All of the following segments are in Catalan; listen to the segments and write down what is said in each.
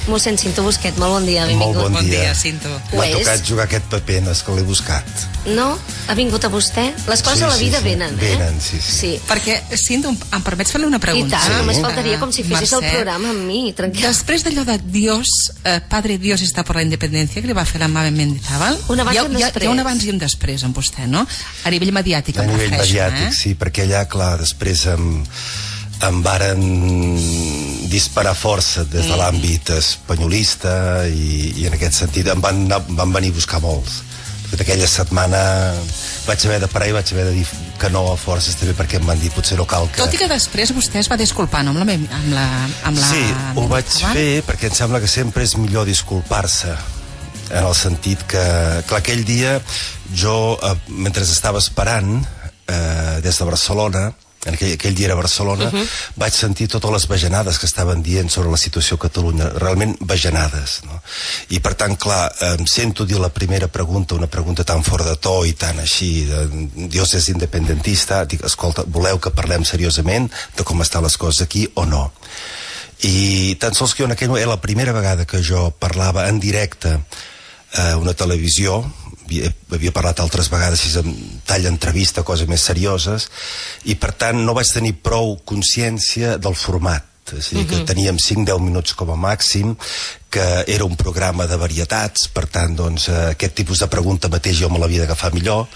Mossèn Cinto Busquet, molt bon dia, Molt benvingut. bon dia, Cinto. M'ha tocat jugar aquest paper, no és que l'he buscat. No? Ha vingut a vostè? Les coses Sí, a la sí, vida sí. venen, eh? Venen, sí. Perquè, Cinto, em permets fer-li una I pregunta? tant, només faltaria com si fessis el Mercè, programa amb mi, tranquil. Després d'allò de Dios, Padre Dios està per la independència, que li va fer la Mame Mendizábal, Un abans i un després. Hi ha un abans i un després amb vostè, no? A nivell mediàtic, A em nivell refereixo, mediàtic, sí, perquè allà, clar, després em varen disparar força des de l'àmbit espanyolista i en aquest sentit em van venir a buscar molts. De fet, aquella setmana vaig haver de parar i vaig haver de dir que no a forces també perquè em van dir potser no cal que... Tot i que després vostè es va disculpar, no? Amb la Sí, ho vaig fer perquè em sembla que sempre és millor disculpar-se, en el sentit que, clar, aquell dia jo, mentre estava esperant des de Barcelona, aquell dia era a Barcelona, vaig sentir totes les bajanades que estaven dient sobre la situació a Catalunya, realment bajanades, no? I per tant, clar, em sento dir la primera pregunta, una pregunta tan fora de to i tan així, Dios és independentista, dic, escolta, voleu que parlem seriosament de com estan les coses aquí o no? I tan sols que jo en aquell moment era la primera vegada que jo parlava en directe a una televisió, havia parlat altres vegades així en tall entrevista, coses més serioses, i per tant no vaig tenir prou consciència del format. És a dir, que teníem 5-10 minuts com a màxim, que era un programa de varietats, per tant, doncs, aquest tipus de pregunta mateix jo me l'havia d'agafar millor,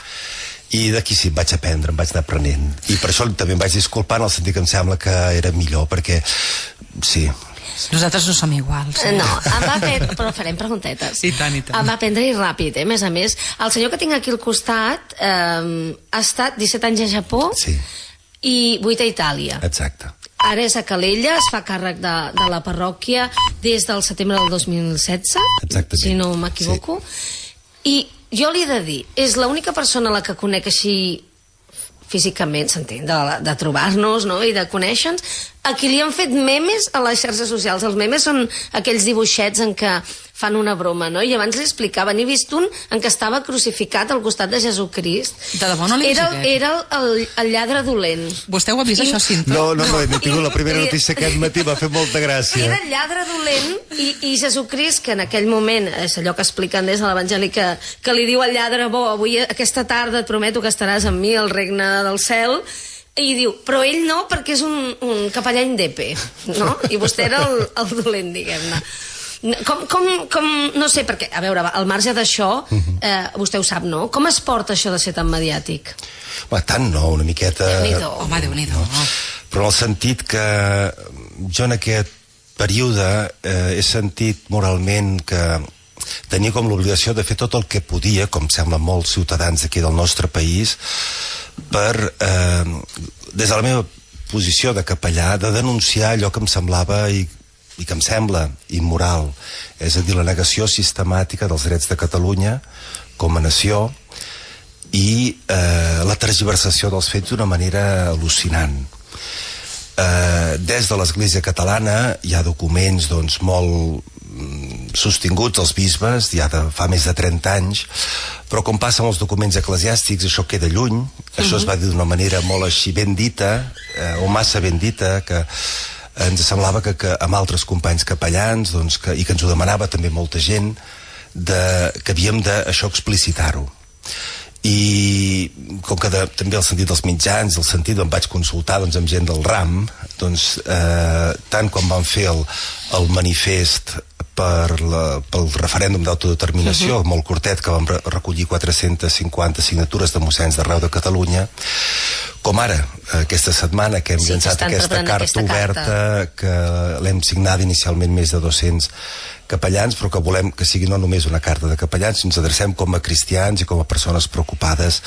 i d'aquí sí, em vaig aprendre, em vaig anar aprenent. I per això també em vaig disculpar en el sentit que em sembla que era millor, perquè, sí... Nosaltres no som iguals. No, em va prendre... Però farem preguntetes. I tant, i tant. Em va prendre-hi ràpid, a més a més. El senyor que tinc aquí al costat ha estat 17 anys a Japó i 8 a Itàlia. Exacte. Ara és a Calella, es fa càrrec de la parròquia des del setembre del 2016, exactament, si no m'equivoco. I jo li he de dir, és l'única persona a la que conec així físicament, s'entén, de trobar-nos, no?, i de conèixer-nos, a qui li han fet memes a les xarxes socials. Els memes són aquells dibuixets en què fan una broma, no? I abans li explicava, n'he vist un en què estava crucificat al costat de Jesucrist. De debò no l'he vist aquest? Era el lladre dolent. Vostè ho ha vist, això, Cinto? No, he tingut la primera notícia aquest matí, m'ha fet molta gràcia. Era el lladre dolent i Jesucrist, que en aquell moment, és allò que expliquen des de l'Evangeli, que li diu al lladre, bo, avui, aquesta tarda et prometo que estaràs amb mi al regne del cel, i diu, però ell no, perquè és un capellà indepe, no? I vostè era el dolent, diguem-ne. Com, no sé, perquè, a veure, al marge d'això, vostè ho sap, no? Com es porta això de ser tan mediàtic? Tant no, una miqueta... Déu-n'hi-do. Home, Déu-n'hi-do. Però en el sentit que jo en aquest període he sentit moralment que tenia com l'obligació de fer tot el que podia, com sembla molts ciutadans d'aquí del nostre país, per, des de la meva posició de capellà, de denunciar allò que em semblava i que em sembla immoral, és a dir, la negació sistemàtica dels drets de Catalunya com a nació i la tergiversació dels fets d'una manera al·lucinant. Des de l'Església Catalana hi ha documents doncs, molt sostinguts als bisbes, ja de fa més de 30 anys, però com passa amb els documents eclesiàstics, això queda lluny, això es va dir d'una manera molt així ben dita, o massa ben dita, que ens semblava que amb altres companys capellans, doncs, i que ens ho demanava també molta gent, que havíem d'això explicitar-ho. I com que també el sentit dels mitjans, el sentit em vaig consultar doncs, amb gent del RAM, doncs, tant quan van fer el manifest pel referèndum d'autodeterminació, molt curtet, que vam recollir 450 signatures de mossens d'arreu de Catalunya, com ara, aquesta setmana que hem llançat aquesta carta oberta, que l'hem signada inicialment més de 200 capellans, però que volem que sigui no només una carta de capellans, ens adrecem com a cristians i com a persones preocupades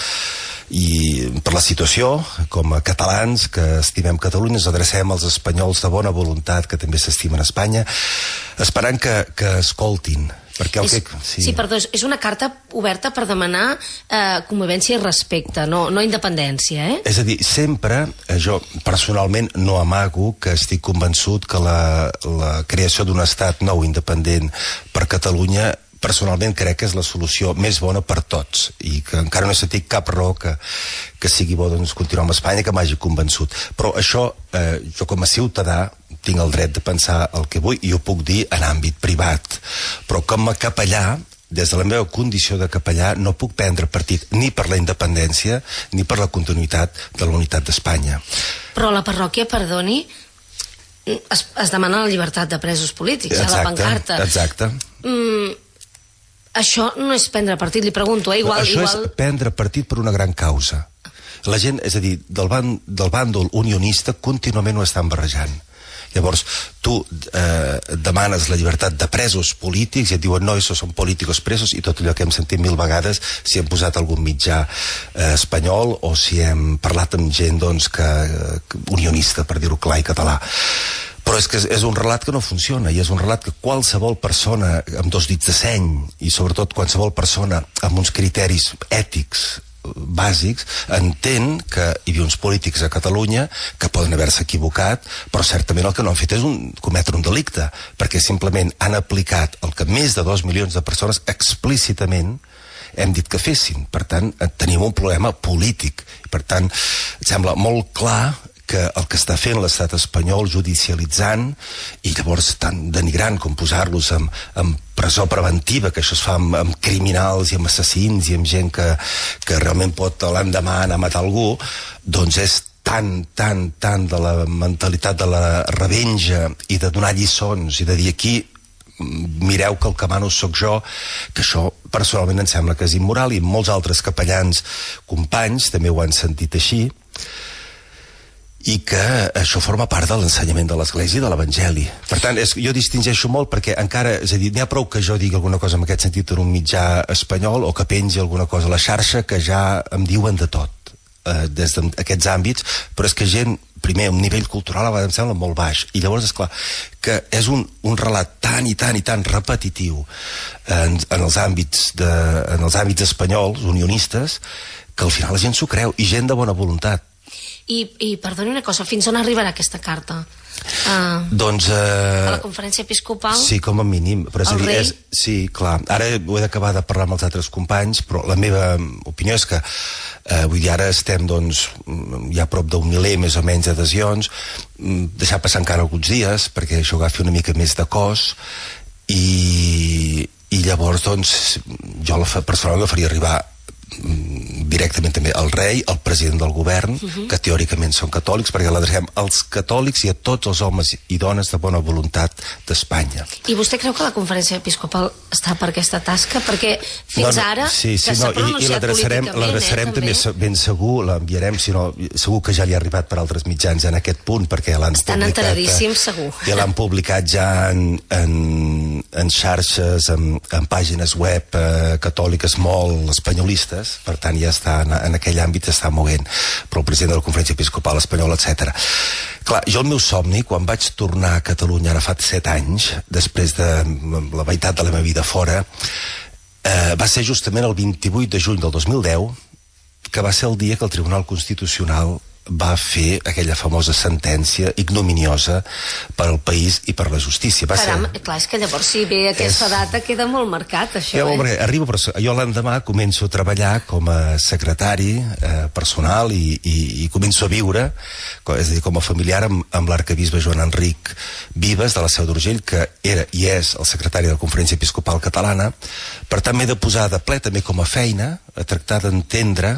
i per la situació, com a catalans que estimem Catalunya, ens adrecem als espanyols de bona voluntat que també s'estimen a Espanya, esperant que escoltin. Perquè sí, perdó, és una carta oberta per demanar convivència i respecte, no independència, eh? És a dir, sempre, jo personalment no amago que estic convençut que la creació d'un estat nou independent per Catalunya personalment crec que és la solució més bona per tots i que encara no he sentit cap raó que sigui bo doncs, continuar amb Espanya que m'hagi convençut. Però això, jo com a ciutadà tinc el dret de pensar el que vull i ho puc dir en àmbit privat, però com a capellà, des de la meva condició de capellà, no puc prendre partit ni per la independència ni per la continuïtat de la unitat d'Espanya. Però la parròquia, perdoni, es demana la llibertat de presos polítics, exacte, a la pancarta. Exacte. Això no és prendre partit, li pregunto, Això és prendre partit per una gran causa. La gent, és a dir, del bàndol unionista contínuament ho estan barrejant. Llavors, tu demanes la llibertat de presos polítics i et diuen, no, això són políticos presos, i tot allò que hem sentit 1000 vegades si hem posat algun mitjà espanyol o si hem parlat amb gent, doncs, unionista, per dir-ho clar i català. Però és que és un relat que no funciona, i és un relat que qualsevol persona amb 2 dits de seny, i sobretot qualsevol persona amb uns criteris ètics bàsics, entén que hi havia uns polítics a Catalunya que poden haver-se equivocat, però certament el que no han fet és cometre un delicte, perquè simplement han aplicat el que més de 2 milions de persones explícitament hem dit que fessin. Per tant, tenim un problema polític. Per tant, sembla molt clar que el que està fent l'estat espanyol judicialitzant i llavors tan denigrant com posar-los en presó preventiva, que això es fa amb criminals i amb assassins i amb gent que realment pot l'endemà anar a matar algú, doncs és tan de la mentalitat de la revenja i de donar lliçons i de dir aquí mireu que el que mano sóc jo, que això personalment em sembla que és immoral, i molts altres capellans companys també ho han sentit així, i que això forma part de l'ensenyament de l'Església i de l'Evangeli. Per tant, jo distingeixo molt perquè encara, és a dir, n'hi ha prou que jo digui alguna cosa en aquest sentit en un mitjà espanyol o que pengi alguna cosa a la xarxa que ja em diuen de tot des d'aquests àmbits, però és que gent, primer, un nivell cultural a vegades em sembla molt baix, i llavors, esclar, que és un relat tan repetitiu en els àmbits espanyols, unionistes, que al final la gent s'ho creu, i gent de bona voluntat. I perdoni una cosa, fins on arribarà aquesta carta? Doncs... A la conferència episcopal? Sí, com a mínim. Però el rei? Sí, clar. Ara ho he d'acabar de parlar amb els altres companys, però la meva opinió és que vull dir, ara estem, doncs, hi ha prop d'un miler, més o menys, d'adhesions, deixar passar encara alguns dies, perquè això agafi una mica més de cos, i llavors, doncs, jo personalment faria arribar directament també al rei, al president del govern, que teòricament són catòlics, perquè l'adrecem als catòlics i a tots els homes i dones de bona voluntat d'Espanya. I vostè creu que la conferència episcopal està per aquesta tasca? Perquè fins ara s'ha pronunciat políticament, l'adreçarem també ben segur, l'enviarem, segur que ja li ha arribat per altres mitjans en aquest punt, perquè l'han publicat. Estan enteradíssims, segur. I l'han publicat ja en xarxes, en pàgines web catòliques molt espanyolistes, per tant ja està en aquell àmbit, està movent, però el president de la Conferència Episcopal Espanyola, etc. Clar, jo el meu somni, quan vaig tornar a Catalunya ara fa 7 anys, després de la meitat de la meva vida fora, va ser justament el 28 de juny del 2010, que va ser el dia que el Tribunal Constitucional va fer aquella famosa sentència ignominiosa per al país i per la justícia. Caram, clar, és que llavors si ve aquesta data queda molt marcat, això. Arribo, però jo l'endemà començo a treballar com a secretari personal i començo a viure, és a dir, com a familiar amb l'arcabisbe Joan Enric Vives de la Seu d'Urgell, que era i és el secretari de la Conferència Episcopal Catalana. Per tant, m'he de posar de ple també com a feina a tractar d'entendre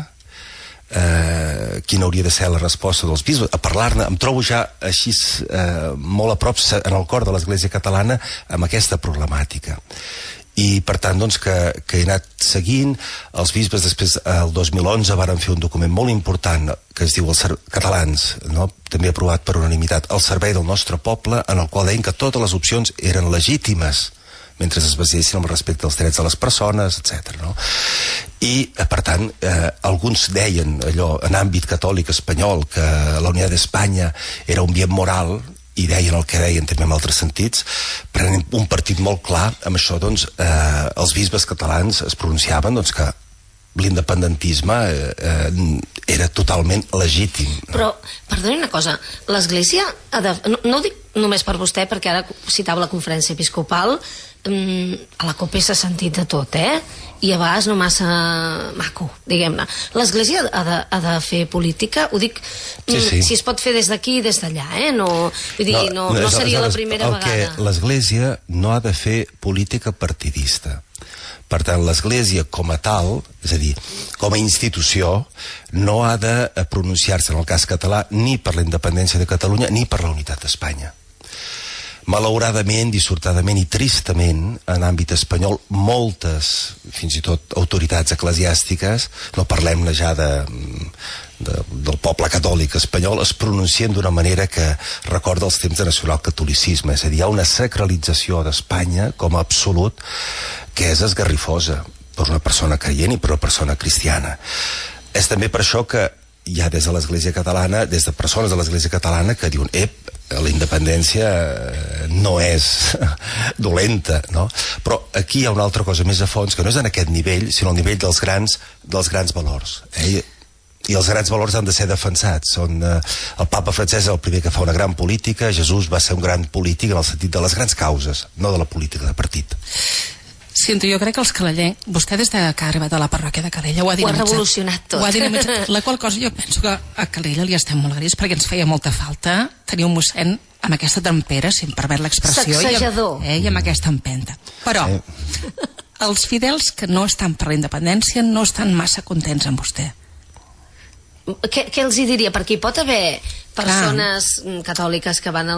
quina hauria de ser la resposta dels bisbes, a parlar-ne. Em trobo ja així molt a prop en el cor de l'Església catalana amb aquesta problemàtica, i per tant, doncs, que he anat seguint. Els bisbes després, el 2011, varen fer un document molt important que es diu Catalans, no? També aprovat per unanimitat, al servei del nostre poble, en el qual deien que totes les opcions eren legítimes mentre es basessin en el respecte als drets de les persones, etc. No? I, per tant, alguns deien allò, en àmbit catòlic espanyol, que la Unitat d'Espanya era un bien moral, i deien el que deien també en altres sentits, prenent un partit molt clar. Amb això, doncs, els bisbes catalans es pronunciaven, doncs, que l'independentisme era totalment legítim. Però, perdoni una cosa, l'Església, no ho dic només per vostè, perquè ara citava la Conferència Episcopal, a la COPE s'ha sentit de tot, i a vegades no massa maco, diguem-ne. L'Església ha de fer política, ho dic, si es pot fer des d'aquí i des d'allà, no seria la primera vegada. L'Església no ha de fer política partidista. Per tant, l'Església com a tal, és a dir, com a institució, no ha de pronunciar-se en el cas català ni per la independència de Catalunya ni per la unitat d'Espanya. Malauradament, dissortadament i tristament, en àmbit espanyol, moltes, fins i tot autoritats eclesiàstiques, no parlem-ne ja del poble catòlic espanyol, es pronuncien d'una manera que recorda els temps de nacionalcatolicisme, és a dir, hi ha una sacralització d'Espanya com a absolut que és esgarrifosa per una persona creient i per una persona cristiana. És també per això que hi ha des de l'Església catalana, des de persones de l'Església catalana que diuen la independència no és dolenta, no? Però aquí hi ha una altra cosa més a fons, que no és en aquest nivell, sinó al nivell dels grans valors. I els grans valors han de ser defensats. El papa Francesc és el primer que fa una gran política, Jesús va ser un gran polític en el sentit de les grans causes, no de la política de partit. Sento, jo crec que els calellencs, vostè des que ha arribat a la parròquia de Calella ho ha dinamitzat. Ho ha revolucionat tot. Ho ha dinamitzat, la qual cosa jo penso que a Calella li estem molt agraïts perquè ens feia molta falta tenir un mossèn amb aquesta trempera, si em permet l'expressió, i amb aquesta empenta. Però els fidels que no estan per la independència no estan massa contents amb vostè. Què els hi diria? Perquè hi pot haver persones catòliques que van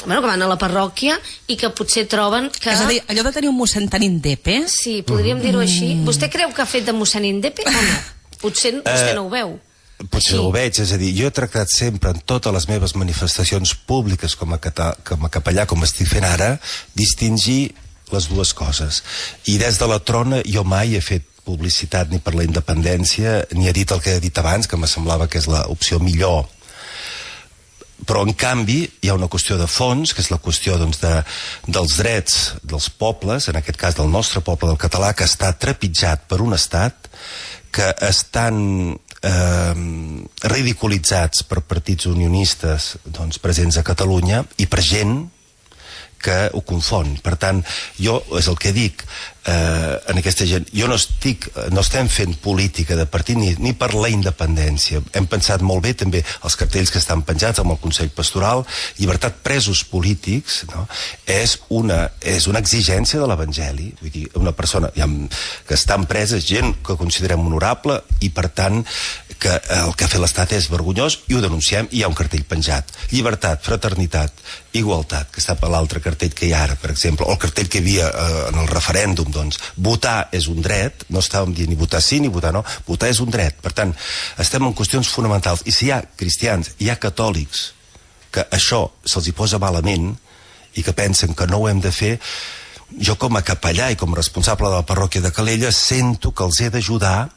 que van a la parròquia i que potser troben que... És a dir, allò de tenir un mossèn tan indepe... Sí, podríem dir-ho així. Vostè creu que ha fet de mossèn indepe o no? Potser vostè no ho veu. Potser no ho veig, és a dir, jo he tractat sempre en totes les meves manifestacions públiques com a capellà, com estic fent ara, distingir les dues coses. I des de la trona jo mai he fet publicitat ni per la independència, ni he dit el que he dit abans, que me semblava que és l'opció millor. Però, en canvi, hi ha una qüestió de fons, que és la qüestió dels drets dels pobles, en aquest cas del nostre poble del català, que està trepitjat per un estat, que estan ridiculitzats per partits unionistes presents a Catalunya i per gent que ho confon. Per tant, jo, és el que dic en aquesta gent, jo no estem fent política de partit ni per la independència. Hem pensat molt bé també els cartells que estan penjats amb el Consell Pastoral. Llibertat presos polítics, no? és una exigència de l'Evangeli. Vull dir, una persona que està empresa és gent que considerem honorable i, per tant, que el que ha fet l'Estat és vergonyós i ho denunciem i hi ha un cartell penjat. Llibertat, fraternitat, igualtat, que està per l'altre cartell que hi ha ara, per exemple, o el cartell que hi havia en el referèndum, doncs, votar és un dret, no estàvem dient ni votar sí ni votar no, votar és un dret. Per tant, estem en qüestions fonamentals. I si hi ha cristians, hi ha catòlics, que això se'ls hi posa malament i que pensen que no ho hem de fer, jo com a capellà i com a responsable de la parròquia de Calella sento que els he d'ajudar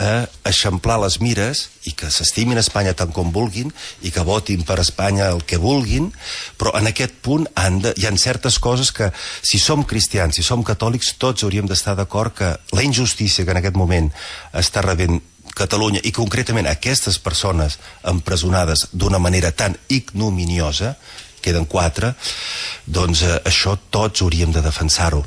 a eixamplar les mires i que s'estimin Espanya tant com vulguin i que votin per Espanya el que vulguin, però en aquest punt hi ha certes coses que, si som cristians, si som catòlics, tots hauríem d'estar d'acord que la injustícia que en aquest moment està rebent Catalunya, i concretament aquestes persones empresonades d'una manera tan ignominiosa, queden 4, doncs això tots hauríem de defensar-ho.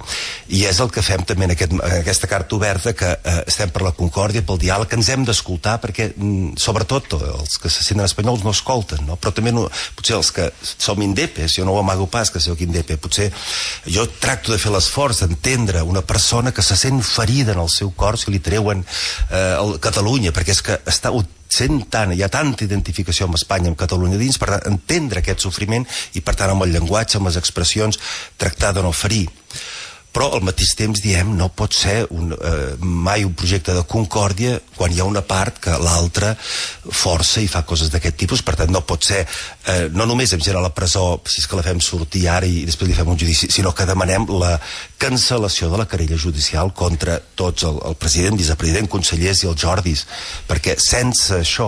I és el que fem també en aquesta carta oberta, que estem per la concòrdia, pel diàleg, que ens hem d'escoltar, perquè sobretot els que se senten espanyols no escolten, no? Però també potser els que som indepes, jo no ho amago pas que soc indepe, potser jo tracto de fer l'esforç d'entendre una persona que se sent ferida en el seu cor si li treuen Catalunya, perquè és que hi ha tanta identificació amb Espanya, amb Catalunya dins, per tant, entendre aquest sofriment i, per tant, amb el llenguatge, amb les expressions, tractar de no ferir. Però al mateix temps diem, no pot ser mai un projecte de concòrdia quan hi ha una part que l'altra força i fa coses d'aquest tipus. Per tant, no pot ser no només amb gent a la presó, si és que la fem sortir ara i després li fem un judici, sinó que demanem la cancel·lació de la querella judicial contra tots, el president, vicepresident, consellers i els Jordis, perquè sense això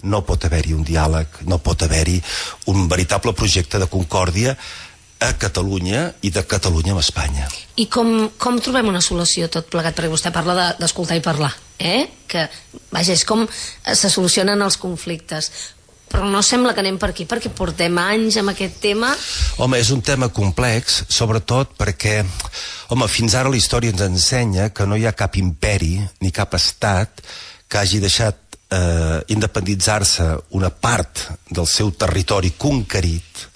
no pot haver-hi un diàleg, no pot haver-hi un veritable projecte de concòrdia a Catalunya i de Catalunya amb Espanya. I com trobem una solució tot plegat? Perquè vostè parla d'escoltar i parlar, que, vaja, és com se solucionen els conflictes. però no sembla que anem per aquí, perquè portem anys amb aquest tema. Home, és un tema complex, sobretot perquè, fins ara la història ens ensenya que no hi ha cap imperi ni cap estat que hagi deixat independitzar-se una part del seu territori conquerit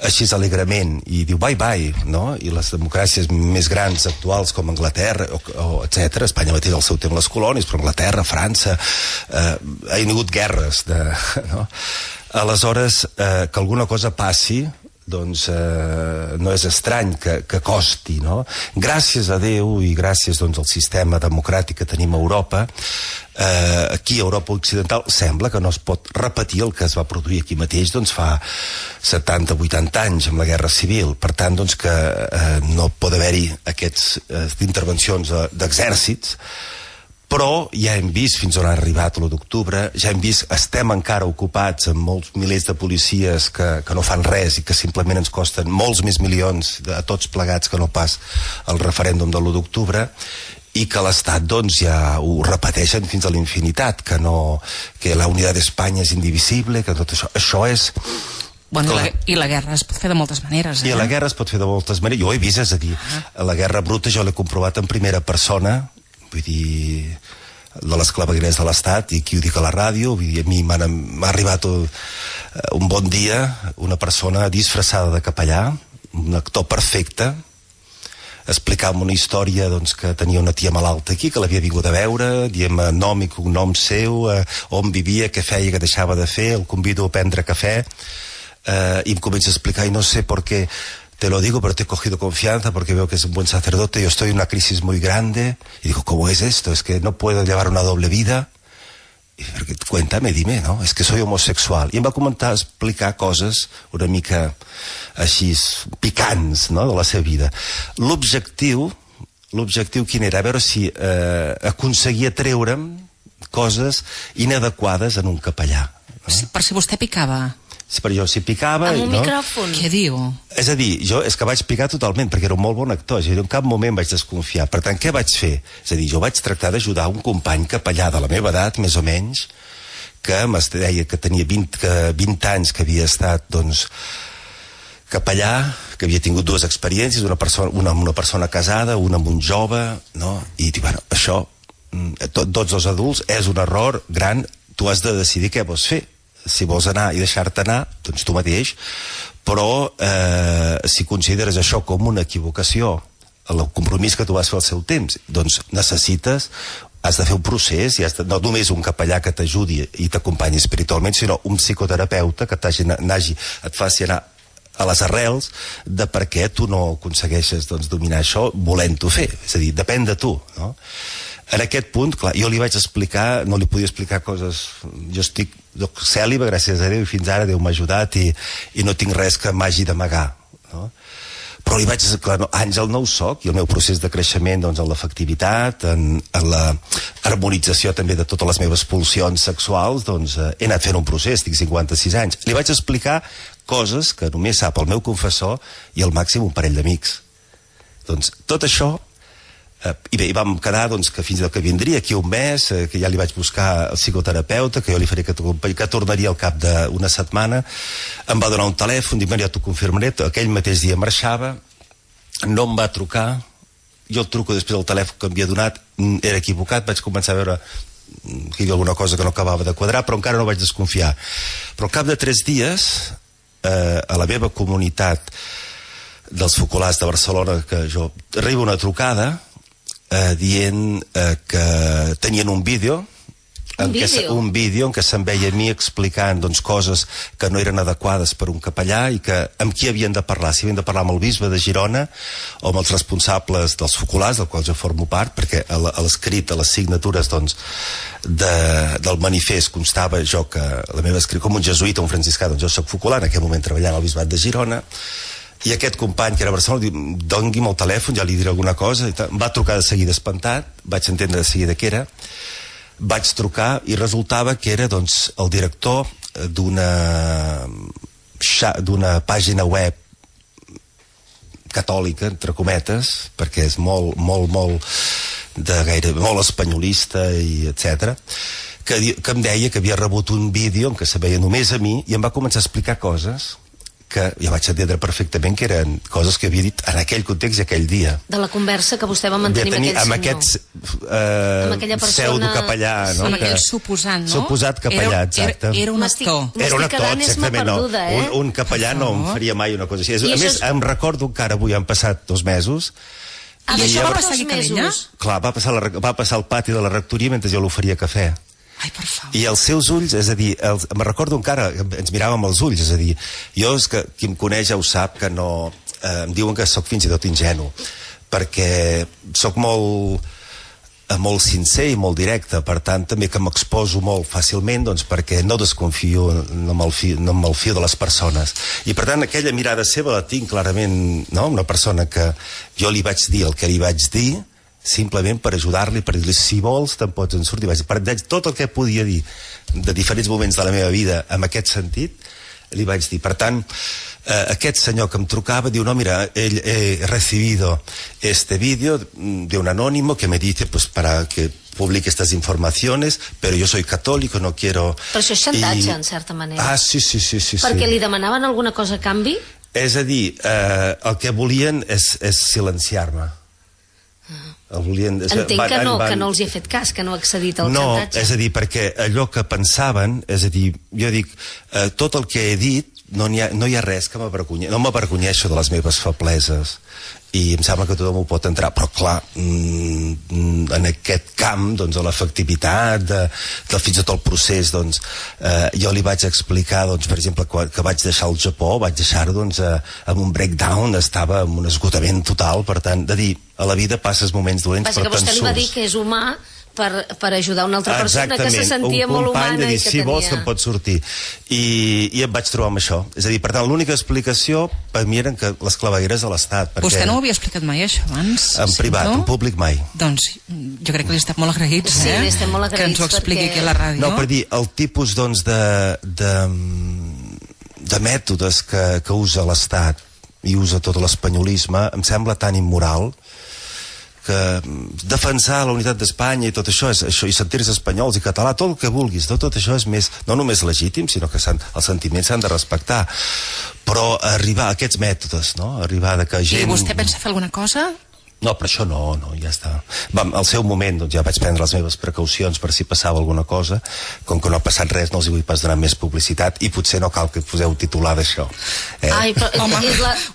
així alegrement, i diu bye bye, no? I les democràcies més grans actuals com Anglaterra o etc, Espanya mateix al seu temps les colònies, però Anglaterra, França, ha hagut guerres no? Aleshores, que alguna cosa passi, doncs no és estrany que costi, no? Gràcies a Déu i gràcies doncs, al sistema democràtic que tenim a Europa, aquí a Europa Occidental sembla que no es pot repetir el que es va produir aquí mateix doncs, fa 70-80 anys amb la Guerra Civil. Per tant, doncs, que no pot haver-hi aquestes intervencions d'exèrcits, però ja hem vist fins on ha arribat l'1 d'octubre, ja hem vist, estem encara ocupats amb molts milers de policies que no fan res i que simplement ens costen molts més milions a tots plegats que no pas el referèndum de l'1 d'octubre, i que l'Estat doncs ja ho repeteixen fins a l'infinitat, que la unitat d'Espanya és indivisible, que tot això és... Bueno, i la guerra es pot fer de moltes maneres, I la guerra es pot fer de moltes maneres, jo ho he vist, és a dir, la guerra bruta jo l'he comprovat en primera persona, vull dir, de les clavegueres de l'Estat, i aquí ho dic a la ràdio, vull dir, a mi m'ha arribat un bon dia una persona disfressada de capellà, un actor perfecte, explicant una història doncs, que tenia una tia malalta aquí, que l'havia vingut a veure, diem nom i cognom seu, on vivia, què feia, què deixava de fer, el convido a prendre cafè, i em comença a explicar, i no sé per què te lo digo, pero te he cogido confianza porque veo que es un buen sacerdote, yo estoy en una crisis muy grande, y digo, ¿cómo es esto? Es que no puedo llevar una doble vida. I cuéntame, dime, no? És que soy homosexual. I em va començar a explicar coses una mica així picants, no?, de la seva vida. L'objectiu quin era? A veure si aconseguia treure'm coses inadequades en un capellà. No? Per si vostè picava. Sí, però jo si picava... Amb un micròfon. Què diu? És a dir, jo és que vaig picar totalment, perquè era un molt bon actor, és a dir, en cap moment vaig desconfiar. Per tant, què vaig fer? És a dir, jo vaig tractar d'ajudar un company capellà de la meva edat, més o menys, que em deia que tenia 20 anys, que havia estat, doncs, capellà, que havia tingut dues experiències, una amb una persona casada, una amb un jove, no? I dic, bueno, això, tots els adults, és un error gran, tu has de decidir què vols fer. Si vols anar i deixar-te anar, doncs tu mateix, però si consideres això com una equivocació, el compromís que tu vas fer al seu temps, doncs has de fer un procés, i no només un capellà que t'ajudi i t'acompanyi espiritualment, sinó un psicoterapeuta que et faci anar a les arrels de per què tu no aconsegueixes doncs, dominar això volent-ho fer, és a dir, depèn de tu, no? En aquest punt, clar, jo li vaig explicar, no li podia explicar coses, jo estic cèl·libe, gràcies a Déu, i fins ara Déu m'ha ajudat i no tinc res que m'hagi d'amagar, no? Però li vaig dir, clar, no, àngel no ho soc, i el meu procés de creixement doncs, en l'afectivitat, en la harmonització també de totes les meves pulsions sexuals, doncs he anat fent un procés, tinc 56 anys. Li vaig explicar coses que només sap el meu confessor i al màxim un parell d'amics. Doncs tot això, i bé, i vam quedar doncs, que fins que vindria aquí un mes, que ja li vaig buscar el psicoterapeuta, que jo li faré que tornaria al cap d'una setmana. Em va donar un telèfon, dic, ja t'ho confirmaré, aquell mateix dia marxava, no em va trucar, jo el truco després del telèfon que m'havia donat, era equivocat, vaig començar a veure que hi havia alguna cosa que no acabava de quadrar, però encara no vaig desconfiar. Però al cap de 3 dies, a la meva comunitat dels focolars de Barcelona, que jo arriba una trucada dient que tenien un vídeo en què se'm veia a mi explicant doncs, coses que no eren adequades per un capellà i que amb qui havien de parlar, si havien de parlar amb el bisbe de Girona o amb els responsables dels focolars, del qual jo formo part, perquè a l'escrit, a les signatures doncs, del manifest constava jo que la meva escrit, com un jesuïta, un franciscà, doncs jo soc focolar, en aquell moment treballant al bisbat de Girona. I aquest company, que era a Barcelona, diu, doni'm el telèfon, ja li diré alguna cosa. Em va trucar de seguida espantat, vaig entendre de seguida què era. Vaig trucar i resultava que era doncs, el director d'una pàgina web catòlica, entre cometes, perquè és molt espanyolista, i etc., que em deia que havia rebut un vídeo en què se veia només a mi i em va començar a explicar coses que ja vaig entendre perfectament que eren coses que havia dit en aquell context i aquell dia. De la conversa que vostè va mantenir amb aquell senyor. Amb aquest pseudo-capellà, no? Amb aquell suposant, no? Suposat capellà, exacte. Era un actor. Era un actor, exactament, no. Un capellà no em faria mai una cosa així. A més, em recordo que ara avui han passat 2 mesos. I això va passar aquí a Calella? Clar, va passar al pati de la rectoria mentre jo l'oferia cafè. Ai, per favor. I els seus ulls, és a dir, me'n recordo encara, ens miràvem els ulls, és a dir, jo, és que qui em coneix ja ho sap, que no... em diuen que sóc fins i tot ingenu, perquè sóc molt sincer i molt directe, per tant, també que m'exposo molt fàcilment, doncs, perquè no desconfio, no me'l fio de les persones. I, per tant, aquella mirada seva la tinc clarament, no?, una persona que jo li vaig dir el que li vaig dir, simplement per ajudar-li, per dir-li, si vols te'n pots en sortir. Per tot el que podia dir de diferents moments de la meva vida en aquest sentit, li vaig dir. Per tant, aquest senyor que em trucava diu, no, mira, he recibido este vídeo de un anónimo que me dice pues para que publique estas informaciones, pero yo soy católico, no quiero... Però això és xantatge, en certa manera. Ah, sí. Perquè li demanaven alguna cosa a canvi? És a dir, el que volien és silenciar-me. Entenc que no els hi ha fet cas, que no ha accedit al xantatge. No, és a dir, perquè allò que pensaven, és a dir, jo dic, tot el que he dit, no hi ha res que m'avergonyeixi, no m'avergonyeixo de les meves febleses, i em sembla que tothom ho pot entrar, però clar, en aquest camp, doncs, de l'efectivitat, fins i tot el procés, doncs, jo li vaig explicar, doncs, per exemple, que vaig deixar el Japó, vaig deixar-ho, doncs, amb un breakdown, estava amb un esgotament total, per tant, de dir, a la vida passes moments dolents, però te'n surts. Vostè li va dir que és humà per ajudar una altra persona que se sentia molt humana i que si vols te'n pots sortir. I em vaig trobar amb això. És a dir, per tant, l'única explicació per mi eren que les clavegueres de l'Estat. Vostè no ho havia explicat mai, això, abans? En privat, en públic mai. Doncs jo crec que li estem molt agraïts, Sí, li estem molt agraïts. que ens ho expliqui aquí a la ràdio. No, per dir, el tipus, doncs, de mètodes que usa l'Estat i usa tot l'espanyolisme em sembla tan immoral que defensar la unitat d'Espanya i tot això, i sentir-se espanyols i català, tot el que vulguis, tot això és més, no només legítim, sinó que els sentiments s'han de respectar. Però arribar a aquests mètodes, no? Arribar de que gent... I vostè pensa fer alguna cosa? No, però això no, ja està. Al seu moment, doncs, ja vaig prendre les meves precaucions per si passava alguna cosa. Com que no ha passat res, no els vull pas donar més publicitat i potser no cal que poseu titular d'això. Ai, però... Home,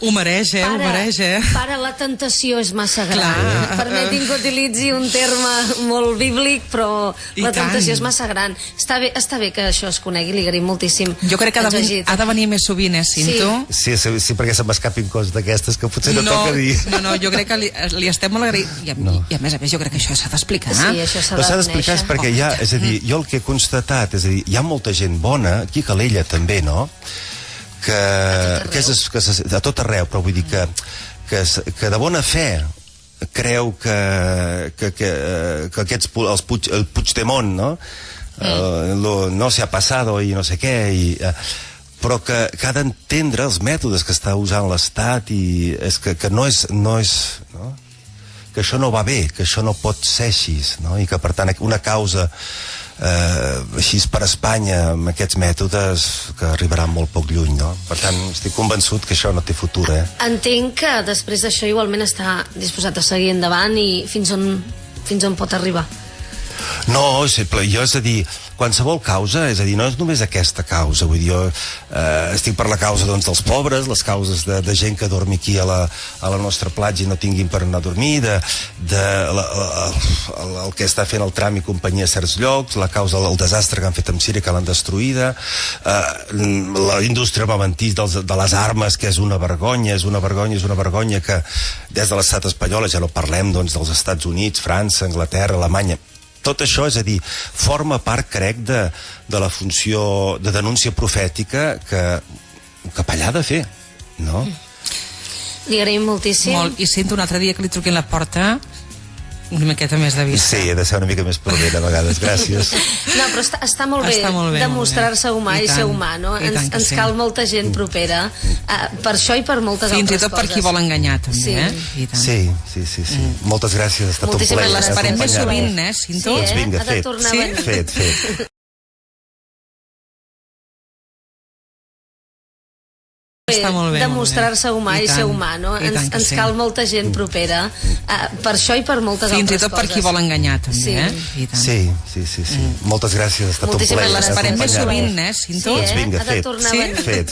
ho mereix, ho mereix, Pare, la tentació és massa gran. Permetin que utilitzi un terme molt bíblic, però la tentació és massa gran. Està bé que això es conegui, li agraïm moltíssim. Jo crec que ha de venir més sovint, Cinto? Sí, perquè se m'escapin coses d'aquestes que potser no toca dir. No, jo crec que li estem molt agraïts i a més jo crec que això s'ha d'explicar. Sí, això s'ha d'explicar perquè hi ha, és a dir, jo el que he constatat, és a dir, hi ha molta gent bona, aquí a Calella també, no? Que a tot arreu, però vull dir que de bona fe creu que aquests, el Puigdemont, no? No se ha pasado i no sé què, però que ha d'entendre els mètodes que està usant l'Estat i que no és no? Que això no va bé, que això no pot ser així, no? I que per tant una causa així per Espanya amb aquests mètodes que arribaran molt poc lluny, no? Per tant, estic convençut que això no té futur, Entenc que després d'això igualment està disposat a seguir endavant i fins on pot arribar. No, jo, és a dir, qualsevol causa, és a dir, no és només aquesta causa, vull dir, jo estic per la causa, doncs, dels pobres, les causes de gent que dormi aquí a la nostra platja i no tinguin per anar a dormir, el que està fent el Trump i companyia a certs llocs, la causa del desastre que han fet amb Síria, que l'han destruïda, la indústria armamentista de les armes, que és una vergonya que des de l'estat espanyol, ja no parlem, doncs, dels Estats Units, França, Anglaterra, Alemanya. Tot això, és a dir, forma part, crec, de la funció de denúncia profètica que un capellà ha de fer, no? Li agraïm moltíssim. I sento un altre dia que li truqui a la porta una miqueta més de vista. Sí, he de ser una mica més prudent a vegades, gràcies. No, però està molt bé demostrar-se humà i ser humà, no? Ens cal molta gent propera, per això i per moltes altres coses. Fins i tot per qui vol enganyar, també, eh? Sí. Moltes gràcies, ha estat un plaer. L'esperem més sovint, Cinto? Doncs vinga, fet. Demostrar-se humà i ser humà, no? Ens cal molta gent propera, per això i per moltes altres coses. Fins i tot per qui vol enganyar, també, eh? Sí. Moltes gràcies, ha estat un plaer. L'esperem més sovint, Cinto? Doncs vinga, fet.